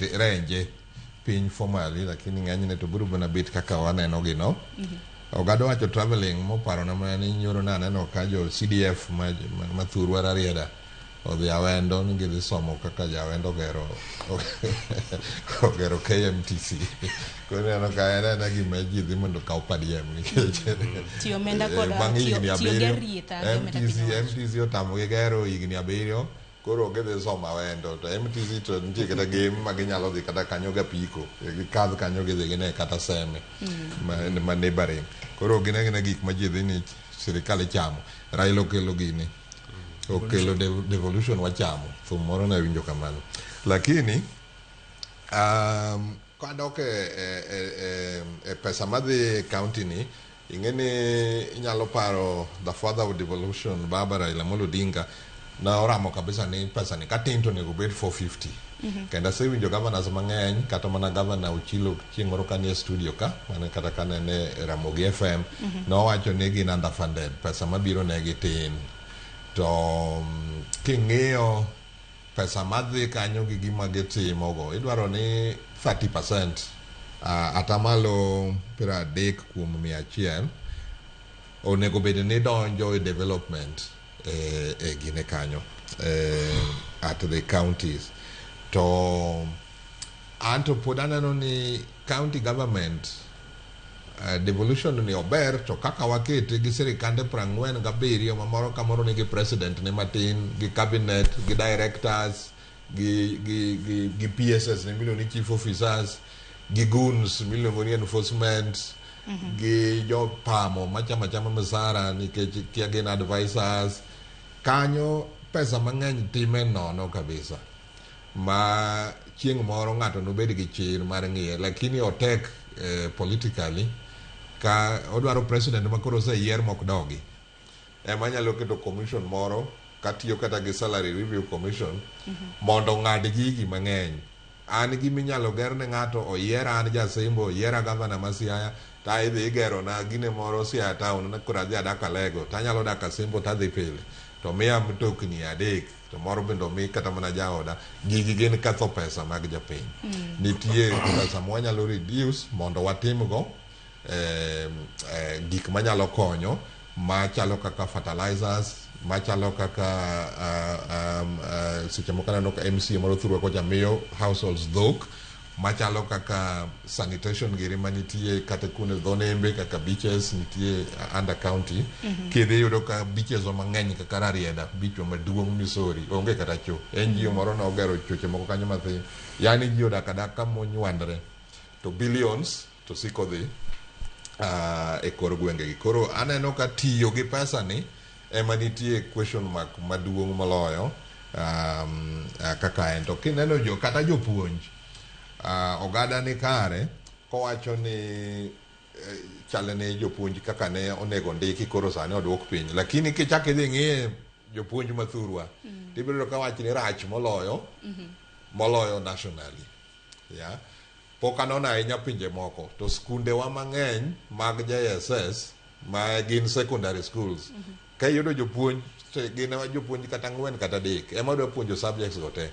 renje piny formally lakini ng'enyne to biro bana bit kaka waneno gino. Ogado wacho traveling moparo na mani nyoro na neno ka jo CDF ma thurwa rarieda odhi awendo ni gidhi somo kaka jawendo ogero KMTC kone neno ka ena gima ji dhi mondo kaw padiem tiyo menda koda tiyo gerita MTC otamo gero higni 7 koro gidhi somo awendo to MTC to nitie kata game ma ginyalo dhi kata kanyo ga piko gikadh kanyo gidhi gine kata seme ma neighboring koro gine gik ma ji dhi ni sirikal chamo Raila okelo gini okelo devolution wachamo thum moro na winjo kamano lakini kadok e pesa madhi county ni ing'eni inyalo paro the father of devolution Baba Raila Amolo Odinga na oramo kabisa ni pesa ni katin to nego bet 450 kenda se winjo governors mang'eny kata mana governor Ochilo chieng' moro kanie studio ka mane kata kanene Ramogi FM nowacho ni gin underfunded pesa mabiro negi tin to king'iyo pesa madhi kanyo gi gima gitimogo idwaro ni 30% atamalo 30 kuom 100 onego bed ni donjo e development e gine kanyo at the counties to anto pod aneno ni county government devolution ni ober to kaka wakete gi sirikande 47 mamoro kamoro nigi president ne matin gi cabinet gi directors gi PSS ne milioni chief officers gi goons milioni enforcement gi jo pamo machama masara nikech kia gin advisors kanyo pesa mang'eny time nono kabisa ma chieng' moro ng'ato nobed gi chir mar ng'iye lakini otek politically ka odwaro president makoro oseyier mok dogi ema nyalo keto commission moro katiyo kata gi salary review commission mondo ng'ad gigi mang'eny an gimi nyalo ger ne ng'ato oyiera an jasimbo oyiera governor ma Siaya ta idhi igero na gine moro Siaya town na kura dhi adaka Lego ta nyalo daka Simbo ta dhi pile to miya mtokni 3 to moro bendo mi kata mana jaoda gigi gin katho pesa mag japiny nitie pesa mwanyalo reduce mondo watimgo gik manyalo konyo machalo kaka fertilizers machalo kaka seche moko aneno ka MCA moro thurwa kocha miyo households dhok machalo kaka sanitation giri manitie kata kune dhonembe kaka beaches nitie under county kidhi yudo ka beaches mang'eny kaka Rarieda beach maduong' Misori onge kata cho NGO moro na ogero choche moko kanyo mathin yani ji odak adaka monywandre to billions to siko dhi e kor gwengegi koro aneno ka tiyo gi pesa ni ema nitie question mark maduong' moloyo kaka en to kineno jo kata jopuonj ogada ni kare kowacho ni chalene jopuonj kaka ne onego ndiki koro sani odwok piny lakini kichako idhi ng'iye jopuonj mathurwa tibiro ka wach ni rach moloyo nationally pok anona ahinya pinje moko to skundewa mang'eny mag JSS ma gin secondary schools ka yudo jopuonj gin jopuonj kata 4 kata 3 ema dwa puonjo subjects go te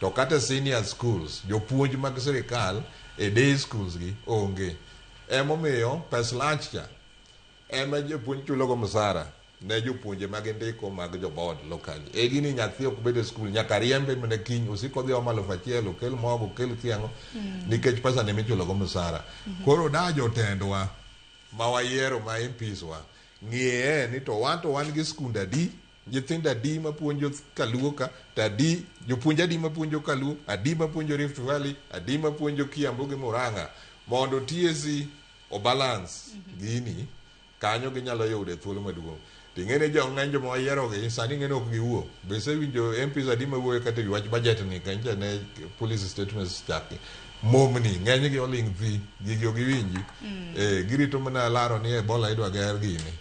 to kata senior schools jopuonj mag sirikal e day schools gi onge emomiyo pes lunch cha ema jopuonj chulogo msara ne jopuonje mag ndiko mag jo board locally e gini nyathi ok bede school nyaka riembe mene kiny usiko dhi oma 1,000 okel mogo okel kiango nikech pesa ne michulogo msara koro da jotendwa ma wayiero ma MPs wa ng'iye ni to wan gi skunda adi nyithindo adi mapuonjo Kaluo ka tadi jopuonj adi mapuonjo Kaluo adi mapuonjo Rift Valley adi mapuonjo Kiambu gi Murang'a mondo TSC o balance gini kanyo ginyalo yude thuolo maduong' ting'ene jo ng'eny joma wayiero gi sani ng'ene ok giwuo be sewinjo MPs adi mawuoyo kata e wach budget ni kanyo ne police statements chaki momni ng'eny gi oling thi gigi giwinji girito mana laro ni Ebola idwa ger gini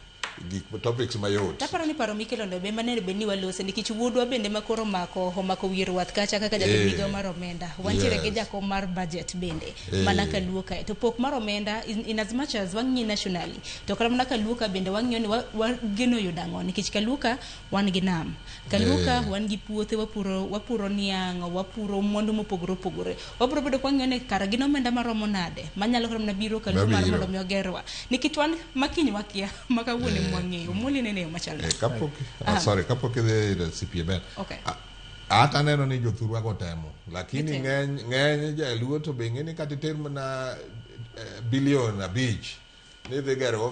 gik topics mayot. Taparo ni paro mikelo ndo be manene be ni walose nikech wuodwa bende makoro omako wier wath kacha kaka jatend migawo mar omenda. Wantiere gi jakom mar budget bende mana ka luoka to pok mar omenda in as much as wang'i nationally to kata mana ka luoka bende wang'iyo ni wageno yudango nikech ka luoka wan gi nam ka luoka wan gi puothe wapuro niang' wapuro mwandu mopogore opogore wabro bedo kwang'iyo ni kara gin omenda maromo nade manyalo koro na biro ka luoka mar mondo mi ogerwa nikech wan makiny wakia makawuone mwang'eyo muli nene machal kapok idhi CPMN ata neno ni jothurwa go temo lakini ng'eny jaluo to be ng'eni kata ter mana bilion 5 ni dhi gero